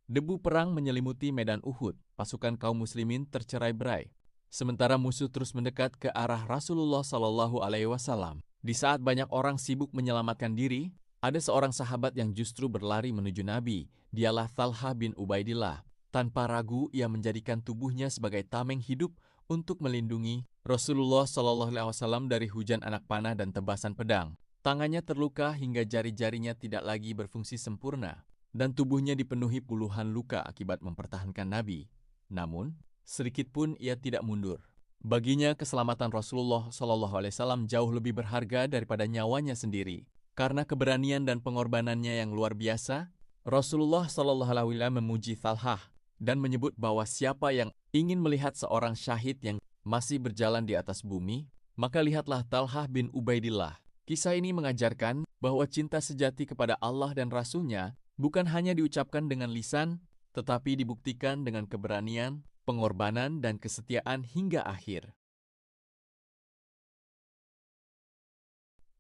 Debu perang menyelimuti medan Uhud, pasukan kaum muslimin tercerai-berai. Sementara musuh terus mendekat ke arah Rasulullah Shallallahu Alaihi Wasallam. Di saat banyak orang sibuk menyelamatkan diri, ada seorang sahabat yang justru berlari menuju Nabi. Dialah Thalhah bin Ubaidillah. Tanpa ragu, ia menjadikan tubuhnya sebagai tameng hidup untuk melindungi Rasulullah Shallallahu Alaihi Wasallam dari hujan anak panah dan tebasan pedang. Tangannya terluka hingga jari-jarinya tidak lagi berfungsi sempurna, dan tubuhnya dipenuhi puluhan luka akibat mempertahankan Nabi. Namun, sedikit pun ia tidak mundur. Baginya keselamatan Rasulullah SAW jauh lebih berharga daripada nyawanya sendiri. Karena keberanian dan pengorbanannya yang luar biasa, Rasulullah SAW memuji Thalhah dan menyebut bahwa siapa yang ingin melihat seorang syahid yang masih berjalan di atas bumi, maka lihatlah Thalhah bin Ubaidillah. Kisah ini mengajarkan bahwa cinta sejati kepada Allah dan Rasul-Nya bukan hanya diucapkan dengan lisan, tetapi dibuktikan dengan keberanian, pengorbanan, dan kesetiaan hingga akhir.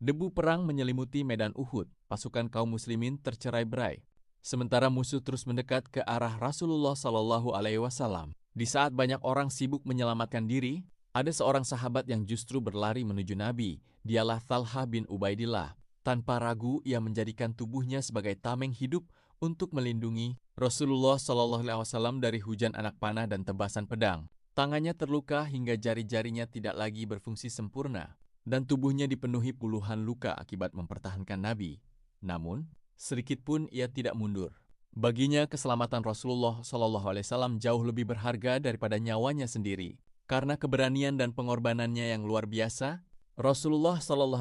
Debu perang menyelimuti medan Uhud, pasukan kaum muslimin tercerai-berai. Sementara musuh terus mendekat ke arah Rasulullah Shallallahu Alaihi Wasallam. Di saat banyak orang sibuk menyelamatkan diri, ada seorang sahabat yang justru berlari menuju Nabi. Dialah Thalhah bin Ubaidillah. Tanpa ragu, ia menjadikan tubuhnya sebagai tameng hidup untuk melindungi Rasulullah Shallallahu Alaihi Wasallam dari hujan anak panah dan tebasan pedang. Tangannya terluka hingga jari-jarinya tidak lagi berfungsi sempurna, dan tubuhnya dipenuhi puluhan luka akibat mempertahankan Nabi. Namun, sedikit pun ia tidak mundur. Baginya keselamatan Rasulullah SAW jauh lebih berharga daripada nyawanya sendiri. Karena keberanian dan pengorbanannya yang luar biasa, Rasulullah SAW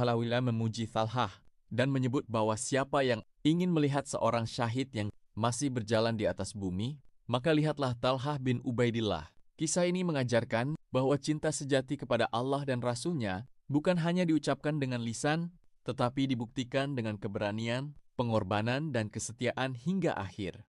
memuji Thalhah dan menyebut bahwa siapa yang ingin melihat seorang syahid yang masih berjalan di atas bumi, maka lihatlah Thalhah bin Ubaidillah. Kisah ini mengajarkan bahwa cinta sejati kepada Allah dan Rasul-Nya bukan hanya diucapkan dengan lisan, tetapi dibuktikan dengan keberanian, pengorbanan, dan kesetiaan hingga akhir.